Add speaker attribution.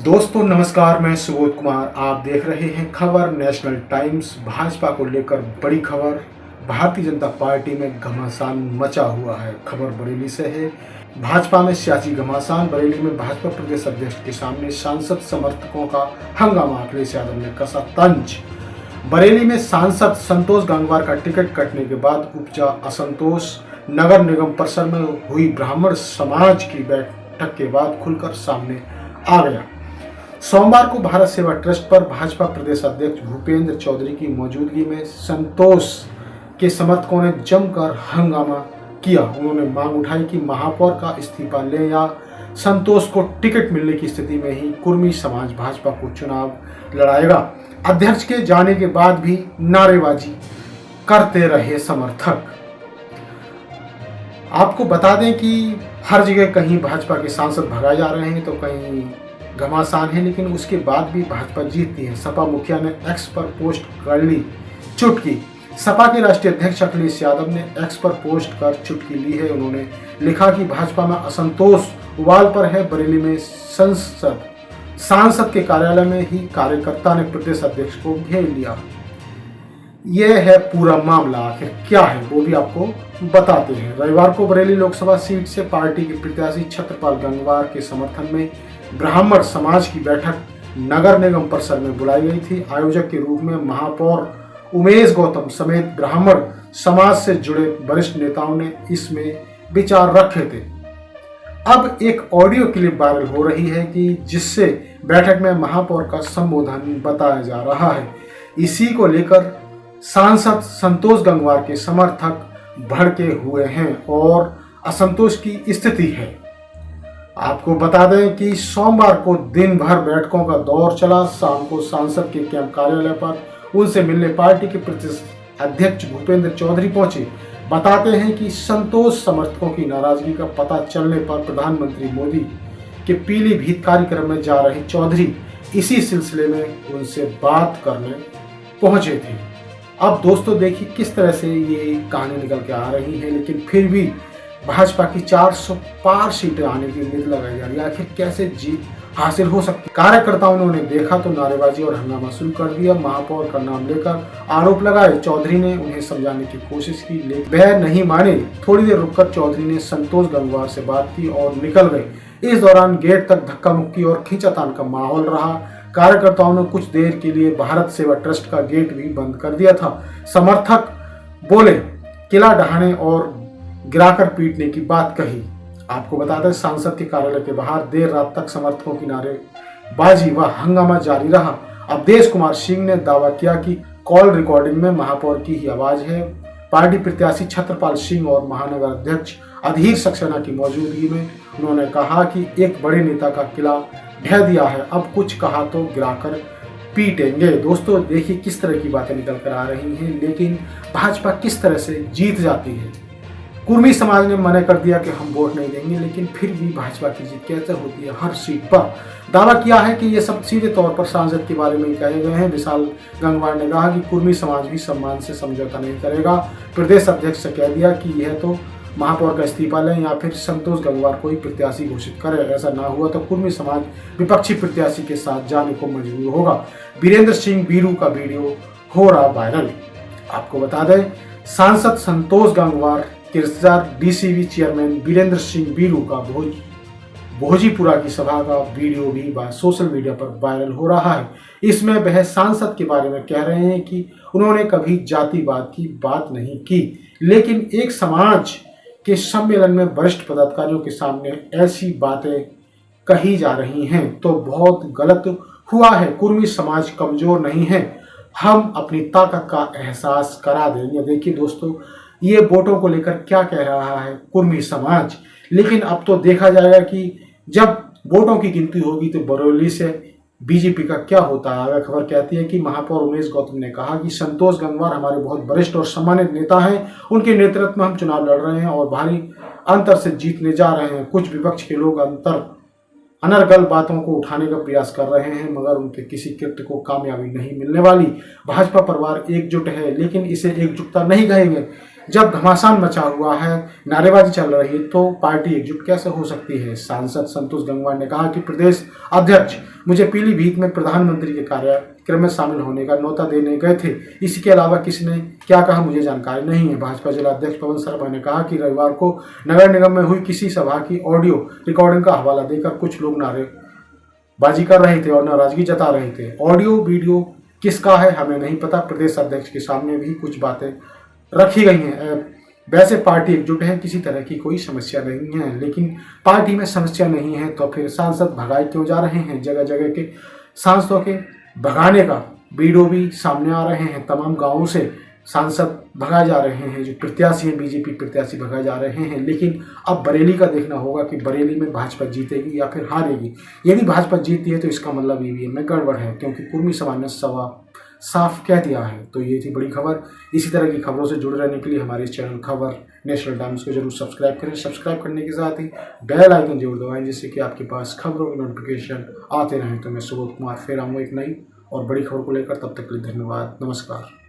Speaker 1: दोस्तों नमस्कार, मैं सुबोध कुमार। आप देख रहे हैं खबर नेशनल टाइम्स। भाजपा को लेकर बड़ी खबर। भारतीय जनता पार्टी में घमासान मचा हुआ है। खबर बरेली से है। भाजपा में सियासी घमासान। बरेली में भाजपा प्रदेश अध्यक्ष के सामने सांसद समर्थकों का हंगामा। अखिलेश यादव ने कसा तंज। बरेली में सांसद संतोष गंगवार का टिकट कटने के बाद उपजा असंतोष। नगर निगम परिसर में हुई ब्राह्मण समाज की बैठक के बाद खुलकर सामने आ गया। सोमवार को भारत सेवा ट्रस्ट पर भाजपा प्रदेश अध्यक्ष भूपेंद्र चौधरी की मौजूदगी में संतोष के समर्थकों ने जमकर हंगामा किया। उन्होंने मांग उठाई कि महापौर का इस्तीफा लें या संतोष को टिकट मिलने की स्थिति में ही कुर्मी समाज भाजपा को चुनाव लड़ाएगा। अध्यक्ष के जाने के बाद भी नारेबाजी करते रहे समर्थक। आपको बता दें कि हर जगह कहीं भाजपा के सांसद भगाए जा रहे हैं तो कहीं घमासान है, लेकिन उसके बाद भी भाजपा जीतती है। सपा मुखिया ने एक्स पर पोस्ट कर ली चुटकी। सपा के राष्ट्रीय अध्यक्ष अखिलेश यादव ने एक्स पर पोस्ट कर चुटकी ली है। उन्होंने लिखा कि भाजपा में असंतोष उबाल पर है। बरेली में सांसद के कार्यालय में ही कार्यकर्ता ने प्रदेश अध्यक्ष को घेर लिया। यह है पूरा मामला। आखिर क्या है वो भी आपको बताते हैं। रविवार को बरेली लोकसभा सीट से पार्टी के प्रत्याशी छत्रपाल गंगवार के समर्थन में ब्राह्मण समाज की बैठक नगर निगम परिसर में बुलाई गई थी। आयोजक के रूप में महापौर उमेश गौतम समेत ब्राह्मण समाज से जुड़े वरिष्ठ नेताओं ने इसमें विचार रखे थे। अब एक ऑडियो क्लिप वायरल हो रही है कि जिससे बैठक में महापौर का संबोधन बताया जा रहा है। इसी को लेकर सांसद संतोष गंगवार के समर्थक भड़के हुए हैं और असंतोष की स्थिति है। आपको बता दें कि सोमवार को दिन भर बैठकों का दौर चला। शाम को सांसद के कैंप कार्यालय पर उनसे मिलने पार्टी के प्रदेश अध्यक्ष भूपेंद्र चौधरी पहुंचे। बताते हैं कि संतोष समर्थकों की नाराजगी का पता चलने पर प्रधानमंत्री मोदी के पीलीभीत कार्यक्रम में जा रहे चौधरी इसी सिलसिले में उनसे बात करने पहुंचे थे। अब दोस्तों देखिए किस तरह से ये कहानी निकल के आ रही है, लेकिन फिर भी भाजपा की 400 पार सीटें आने की उम्मीद लगाई जा रही है। आखिर कैसे जीत हासिल हो सकती। कार्यकर्ताओं ने उन्हें देखा तो नारेबाजी और हंगामा शुरू कर दिया। महापौर का नाम लेकर आरोप लगाए। चौधरी ने उन्हें समझाने की कोशिश की, लेकिन वह नहीं माने। थोड़ी देर रुककर चौधरी ने संतोष गंगवार से बात की और निकल गए। इस दौरान गेट तक धक्का मुक्की और खींचातान का माहौल रहा। कार्यकर्ताओं ने कुछ देर के लिए भारत सेवा ट्रस्ट का गेट भी बंद कर दिया था। समर्थक बोले, किला ढहाने और गिराकर पीटने की बात कही। आपको बता दें सांसद के कार्यालय के बाहर देर रात तक समर्थकों की नारेबाजी व हंगामा जारी रहा। अवधेश कुमार सिंह ने दावा किया कि कॉल रिकॉर्डिंग में महापौर की ही आवाज है। पार्टी प्रत्याशी छत्रपाल सिंह और महानगर अध्यक्ष अधीर सक्सेना की मौजूदगी में उन्होंने कहा कि एक बड़े नेता का किला ढह दिया है, अब कुछ कहा तो गिराकर पीटेंगे। दोस्तों देखिए किस तरह की बातें निकल कर आ रही हैं, लेकिन भाजपा किस तरह से जीत जाती है। कुर्मी समाज ने मना कर दिया कि हम वोट नहीं देंगे, लेकिन फिर भी भाजपा की जीत कैसे होती है हर सीट पर। दावा किया है कि ये सब सीधे तौर पर सांसद के बारे में ही कहे गए हैं। विशाल गंगवार ने कहा कि कुर्मी समाज भी सम्मान से समझौता नहीं करेगा। प्रदेश अध्यक्ष से कह दिया कि यह तो महापौर का इस्तीफा लें या फिर संतोष गंगवार को ही प्रत्याशी घोषित करे। ऐसा ना हुआ तो कुर्मी समाज विपक्षी प्रत्याशी के साथ जाने को मजबूर होगा। वीरेंद्र सिंह बीरू का वीडियो हो रहा वायरल। आपको बता दें सांसद संतोष गंगवार के रिश्तेदार डीसीबी चेयरमैन वीरेंद्र सिंह बीरू का भोजीपुरा की सभा का वीडियो भी सोशल मीडिया पर वायरल हो रहा है। इसमें वह सांसद के बारे में कह रहे हैं कि उन्होंने कभी जातिवाद की बात नहीं की, लेकिन एक समाज के सम्मेलन में वरिष्ठ पदाधिकारियों के सामने ऐसी बातें कही जा रही हैं तो बहुत गलत हुआ है। कुर्मी समाज कमजोर नहीं है, हम अपनी ताकत का एहसास करा देंगे। देखिए दोस्तों ये वोटों को लेकर क्या कह रहा है कुर्मी समाज, लेकिन अब तो देखा जाएगा कि जब वोटों की गिनती होगी तो बरेली से बीजेपी का क्या होता है। आगे खबर कहती है कि महापौर उमेश गौतम ने कहा कि संतोष गंगवार हमारे बहुत वरिष्ठ और सम्मानित नेता हैं। उनके नेतृत्व में हम चुनाव लड़ रहे हैं और भारी अंतर से जीतने जा रहे हैं। कुछ विपक्ष के लोग अनर्गल बातों को उठाने का प्रयास कर रहे हैं, मगर उनके किसी कृत्य को कामयाबी नहीं मिलने वाली। भाजपा परिवार एकजुट है, लेकिन इसे एकजुटता नहीं कहेंगे। जब घमासान मचा हुआ है, नारेबाजी चल रही है, तो पार्टी एकजुट कैसे हो सकती है। सांसद संतोष गंगवार ने कहा कि प्रदेश अध्यक्ष मुझे पीलीभीत में प्रधानमंत्री के कार्यक्रम में शामिल होने का न्योता देने गए थे। इसके अलावा किसने क्या कहा मुझे जानकारी नहीं है। भाजपा जिला अध्यक्ष पवन शर्मा ने कहा कि रविवार को नगर निगम में हुई किसी सभा की ऑडियो रिकॉर्डिंग का हवाला देकर कुछ लोग नारेबाजी कर रहे थे और नाराजगी जता रहे थे। ऑडियो वीडियो किसका है हमें नहीं पता। प्रदेश अध्यक्ष के सामने भी कुछ बातें रखी गई हैं। वैसे पार्टी एकजुट है, किसी तरह की कोई समस्या नहीं है, लेकिन पार्टी में समस्या नहीं है तो फिर सांसद भगाए क्यों जा रहे हैं। जगह जगह के सांसदों के भगाने का वीडियो भी सामने आ रहे हैं। तमाम गांवों से सांसद भगाए जा रहे हैं, जो प्रत्याशी हैं बीजेपी प्रत्याशी भगाए जा रहे हैं। लेकिन अब बरेली का देखना होगा कि बरेली में भाजपा जीतेगी या फिर हारेगी। यदि भाजपा जीतती है तो इसका मतलब ईवीएम में गड़बड़ है, क्योंकि कुर्मी समाज ने साफ कह दिया है। तो ये थी बड़ी खबर। इसी तरह की खबरों से जुड़े रहने के लिए हमारे इस चैनल खबर नेशनल टाइम्स को जरूर सब्सक्राइब करें। सब्सक्राइब करने के साथ ही बेल आइकन जरूर दबाएं, जिससे कि आपके पास खबरों के नोटिफिकेशन आते रहें। तो मैं सुबोध कुमार फिर आऊँगा एक नई और बड़ी खबर को लेकर। तब तक के लिए धन्यवाद, नमस्कार।